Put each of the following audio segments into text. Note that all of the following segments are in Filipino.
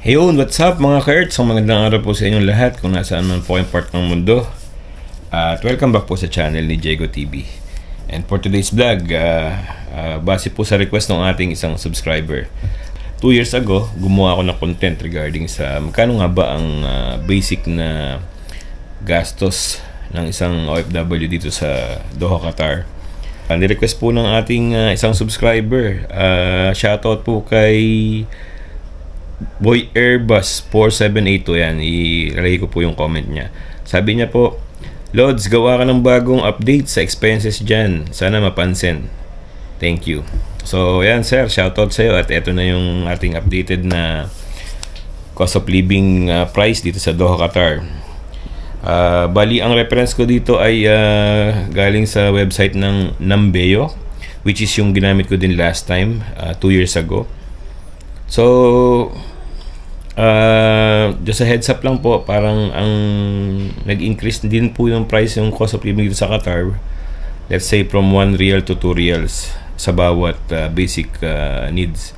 Hey, what's up mga ka-Earths? Magandang araw po sa inyong lahat kung nasaan man po yung part ng mundo. At welcome back po sa channel ni Jego TV. And for today's vlog, base po sa request ng ating isang subscriber. 2 years ago, gumawa ako ng content regarding sa magkano nga ba ang basic na gastos ng isang OFW dito sa Doha, Qatar. Ni-request po ng ating isang subscriber. Shoutout po kay Boy Airbus 4782. Yan, i-relay ko po yung comment niya. Sabi niya po, Lods, gawa ka ng bagong update sa expenses dyan. Sana mapansin. Thank you. So, yan sir, shoutout sa'yo. At eto na yung ating updated na cost of living price dito sa Doha, Qatar. Bali, ang reference ko dito ay galing sa website ng Numbeo, which is yung ginamit ko din last time, 2 years ago. So, just a heads up lang po, parang ang nag-increase din po yung price, yung cost of living dito sa Qatar. Let's say from 1 rial to 2 rials sa bawat basic needs.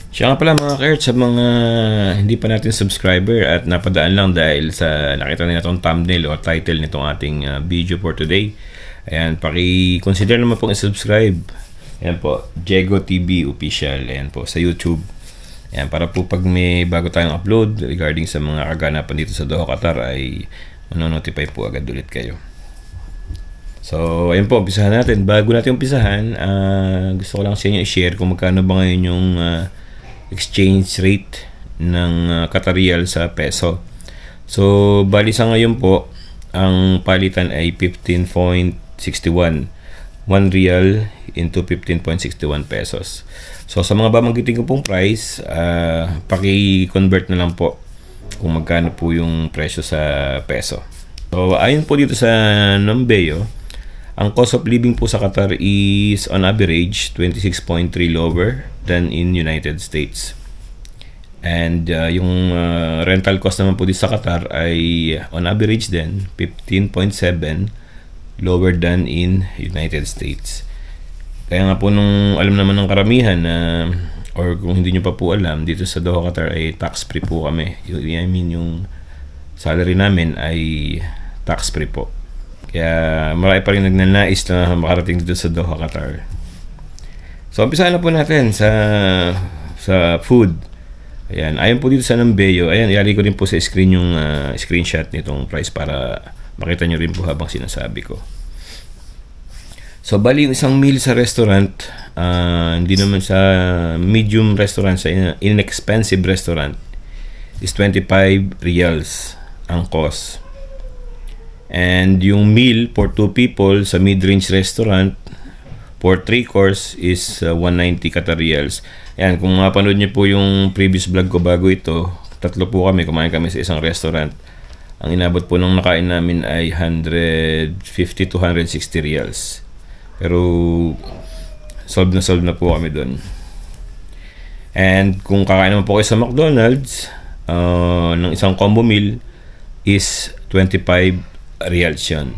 Siya nga pala mga ka-Earths, sa mga hindi pa natin subscriber at napadaan lang dahil sa nakita nila itong thumbnail o title nitong ating video for today. Ayan, paki-consider naman pong i-subscribe. Ayan po, Jego TV Official. Ayan po, sa YouTube. Ayan, para po pag may bago tayong upload regarding sa mga kaganapan dito sa Doha, Qatar ay manonotify po agad ulit kayo. So, ayan po, umpisahan natin. Bago natin umpisahan, gusto ko lang sa inyo i-share kung magkano ba ngayon yung exchange rate ng Qatar Rial sa peso. So, bali sa ngayon po, ang palitan ay 15.61. 1 rial into 15.61 pesos. So, sa mga babanggitin ko pong price, paki-convert na lang po kung magkano po yung presyo sa peso. So, ayon po dito sa Numbeo, ang cost of living po sa Qatar is on average 26.3 lower than in United States. And yung rental cost naman po dito sa Qatar ay on average din 15.7 lower than in United States. Kaya nga po nung alam naman ng karamihan na or kung hindi nyo pa po alam, dito sa Doha, Qatar ay tax free po kami. I mean yung salary namin ay tax free po. Kaya marami pa rin nagnanais na makarating dito sa Doha, Qatar. So umpisahan na po natin sa food. Ayan, ayon po dito sa Numbeo. Ayan, ilalagay ko rin po sa screen yung screenshot nitong price para makita nyo rin po habang sinasabi ko. So, bali yung isang meal sa restaurant, hindi naman sa medium restaurant, sa inexpensive restaurant, is 25 rials ang cost. And yung meal for 2 people sa mid-range restaurant, for 3 course is 190 Qatar rials. Ayan, kung mapanood nyo po yung previous vlog ko bago ito, 3 po kami, kumain kami sa isang restaurant. Ang inabot po nung nakain namin ay 150 to 160 rials. Pero solve na po kami doon. And kung kakain naman po kayo sa McDonald's, ng isang combo meal is 25 rials yun.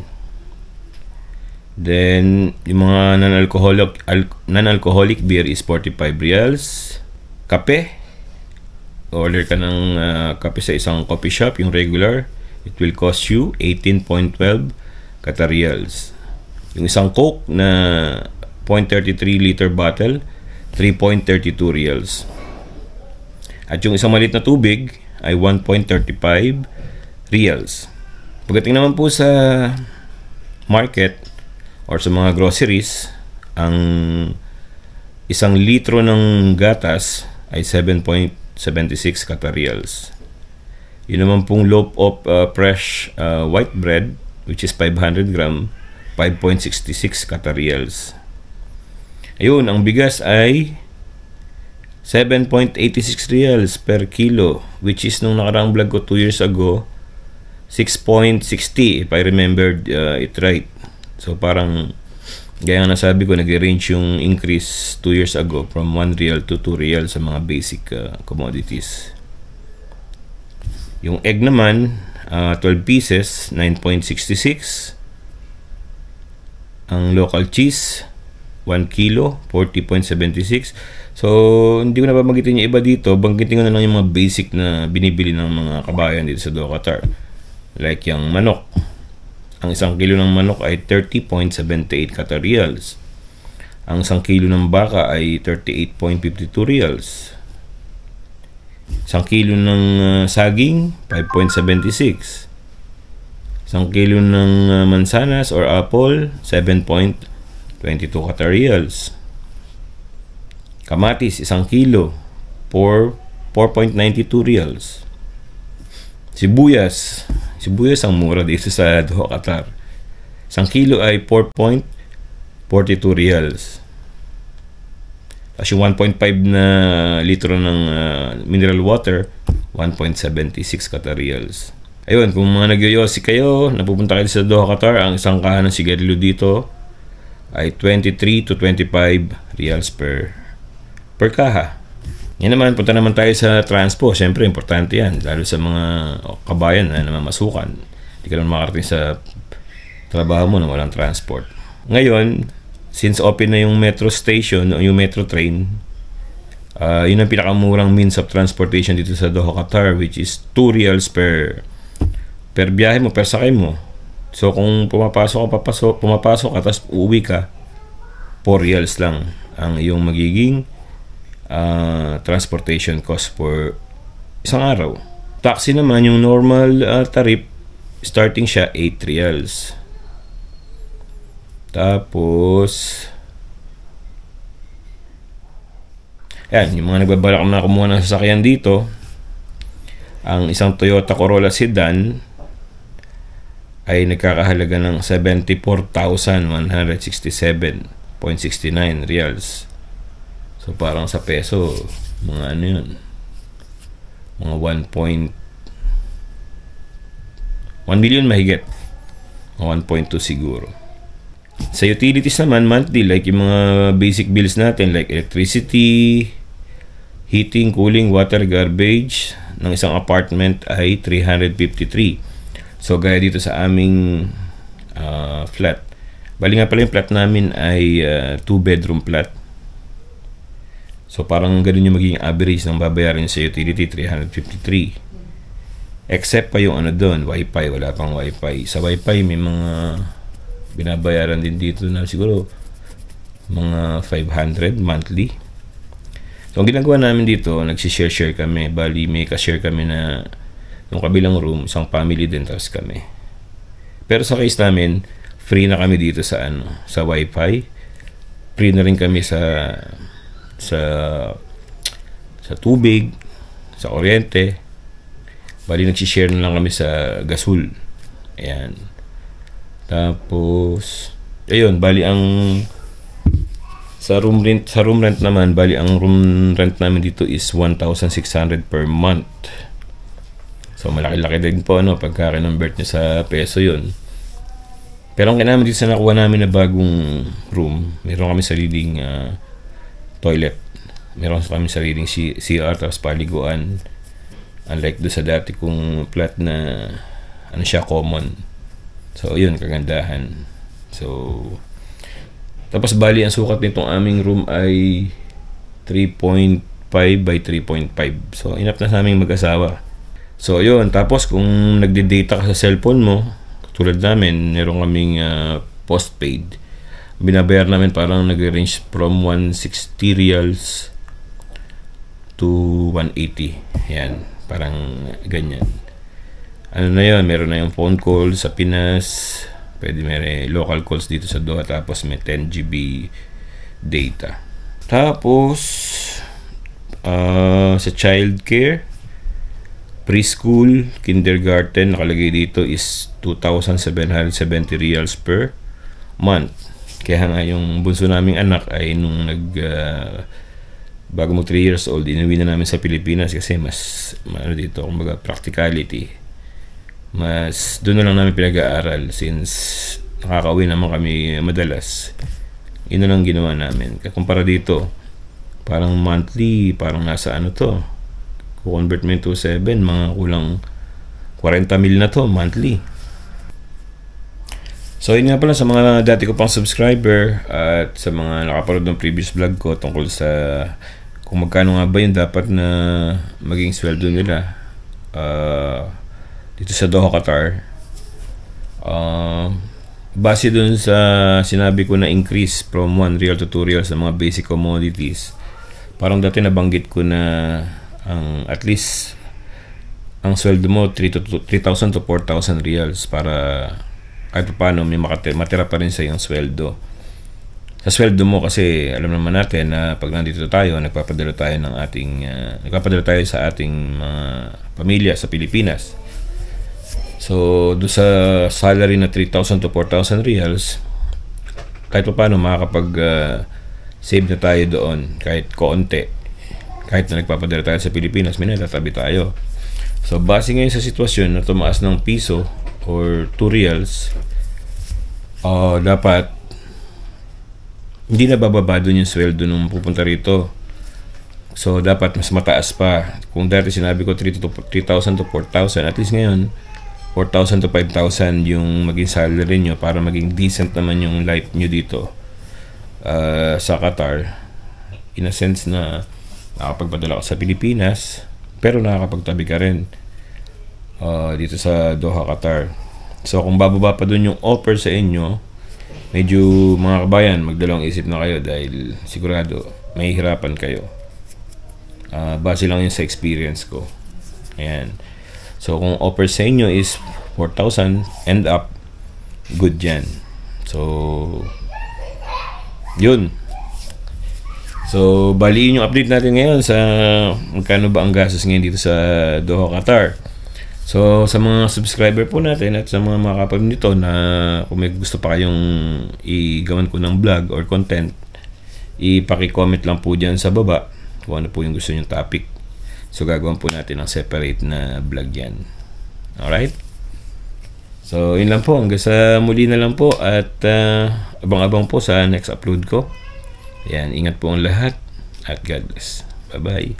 Then yung mga non-alcoholic beer is 45 rials. Kape, order ka ng kape sa isang coffee shop, yung regular, it will cost you 18.12 Qatar rials. Yung isang Coke na 0.33 liter bottle, 3.32 rials. At yung isang maliit na tubig ay 1.35 rials. Pagdating naman po sa market or sa mga groceries, ang isang litro ng gatas ay 7.76 Qatar rials. Yun naman pong loaf of fresh white bread, which is 500 gram, 5.66 Qatar rials. Ayun, ang bigas ay 7.86 rials per kilo, which is nung nakaraang vlog ko 2 years ago, 6.60 if I remembered it right. So parang, gaya nga nasabi ko, nag-range yung increase 2 years ago from 1 rial to 2 rial sa mga basic commodities. Yung egg naman, 12 pieces, 9.66. Ang local cheese, 1 kilo, 40.76. So, hindi ko na babanggitin yung iba dito. Banggitin ko na lang yung mga basic na binibili ng mga kabayan dito sa Doha, Qatar. Like yung manok. Ang 1 kilo ng manok ay 30.78 Qatar Riyals. Ang 1 kilo ng baka ay 38.52 Riyals. 1 kilo ng saging, 5.76. 1 kilo ng mansanas or apple, 7.22 Qatar Riyals. Kamatis, 1 kilo, 4.92 Riyals. Sibuyas ang mura dito sa Doha, Qatar. 1 kilo ay 4.42 Riyals. Tapos yung 1.5 na litro ng mineral water, 1.76 Qatar Riyals. Ayun, kung mga nagyoyosi kayo, napupunta kayo sa Doha, Qatar, ang isang kahan ng sigarilyo dito ay 23 to 25 Riyals per kaha. Yan naman, punta naman tayo sa transpo. Siyempre, importante yan, lalo sa mga kabayan na namamasukan. Hindi ka naman makarating sa trabaho mo na walang transport. Ngayon, since open na yung metro station o yung metro train, yun ang pinakamurang means of transportation dito sa Doha, Qatar, which is 2 Riyals per biyahe mo, per sakay mo. So kung pumapasok ka tapos uuwi ka, 4 Riyals lang ang iyong magiging transportation cost for isang araw. Taxi naman, yung normal tariff, starting siya 8 Riyals. Tapos yan, yung mga nagbabalak na kumuha ng sasakyan dito, ang isang Toyota Corolla sedan ay nagkakahalaga ng 74,167.69 Riyals. So parang sa peso, mga ano yun, mga 1 million mahigit, 1.2 siguro. Sa utilities naman, monthly, like yung mga basic bills natin, like electricity, heating, cooling, water, garbage, ng isang apartment ay 353. So gaya dito sa aming flat, bali nga pala yung flat namin ay 2-bedroom flat. So parang ganun yung magiging average ng babayaran sa utility, 353. Except pa yung ano doon, wifi, wala pang wifi. Sa wifi may mga binabayaran din dito na siguro mga 500 monthly. So ang ginagawa namin dito, nagsishare kami. Bali may ka-share kami na yung kabilang room, isang family din, tapos kami. Pero sa case namin, free na kami dito sa sa wifi. Free na rin kami sa tubig, sa kuryente. Bali nagsishare na lang kami sa gasol. Ayan. Tapos ayun, bali ang sa room rent naman, bali ang room rent namin dito is 1,600 per month. So malaki-laki din po pagka kinonvert nyo sa peso yun. Pero ang kinaman dito sa nakuha namin na bagong room, meron kami sariling toilet, meron kami sariling CR, tapos paliguan, unlike do sa dati kong flat na siya common. So yun, kagandahan. So tapos bali ang sukat nitong aming room ay 3.5 by 3.5. So enough na sa aming mag-asawa. So yun, tapos kung nagde-data ka sa cellphone mo, tulad namin, meron kaming postpaid. Binabayar namin parang nag-range from 160 Riyals to 180. Yan, parang ganyan. Ano na yun, meron na yung phone call sa Pinas, pwede may local calls dito sa Doha, tapos may 10 GB data. Tapos sa childcare, preschool, kindergarten, nakalagay dito is 2,770 Riyals per month. Kaya nga yung bunso naming anak ay nung bago mo 3 years old, inuwi na namin sa Pilipinas kasi mas dito, kumbaga practicality. Mas doon na lang namin pinag-aaral since nakakauwi naman kami madalas. Yun na lang ginawa namin. Kumpara dito, parang monthly, parang nasa convert mo into 7, mga kulang 40 mil na to monthly. So yun nga pala sa mga dati ko pang subscriber at sa mga nakapanood ng previous vlog ko tungkol sa kung magkano nga ba yung dapat na maging sweldo nila dito sa Doha, Qatar. Base dun sa sinabi ko na increase from 1 real to 2 real sa mga basic commodities, parang dati nabanggit ko na at least ang sweldo mo 3,000 to 4,000 reals para kahit paano may matira pa rin sa iyong sweldo. Sa sweldo mo kasi alam naman natin na pag nandito tayo, nagpapadala tayo sa ating mga pamilya sa Pilipinas. So do sa salary na 3,000 to 4,000 reals, kahit paano makakapag save na tayo doon kahit konti. Kahit na nagpapadala tayo sa Pilipinas, may natatabi tayo. So base ngayon sa sitwasyon na tumaas ng piso or 2 reals, dapat hindi na bababa doon yung sweldo nung pupunta rito. So dapat mas mataas pa. Kung dati sinabi ko 3,000 to 4,000, at least ngayon 4,000 to 5,000 yung maging salary nyo para maging decent naman yung life nyo dito sa Qatar. In a sense na nakapagpadala ka sa Pilipinas pero nakakapagtabi ka rin dito sa Doha, Qatar. So kung bababa pa dun yung offer sa inyo, medyo mga kabayan, magdalawang isip na kayo dahil sigurado mahihirapan kayo. Base lang yun sa experience ko. Ayan. So kung offer sa inyo is 4,000 and up, good yan. So yun. So baliin yung update natin ngayon sa magkano ba ang gastos ngayon dito sa Doha, Qatar. So sa mga subscriber po natin at sa mga makakapag nito na kung may gusto pa kayong igawan ko ng vlog or content, ipaki-comment lang po dyan sa baba kung ano po yung gusto nyong topic. So gagawin po natin ng separate na vlog yan. Alright? So yun lang po, hanggang sa muli na lang po at abang-abang po sa next upload ko. Ayan, ingat po ang lahat at God bless. Bye bye.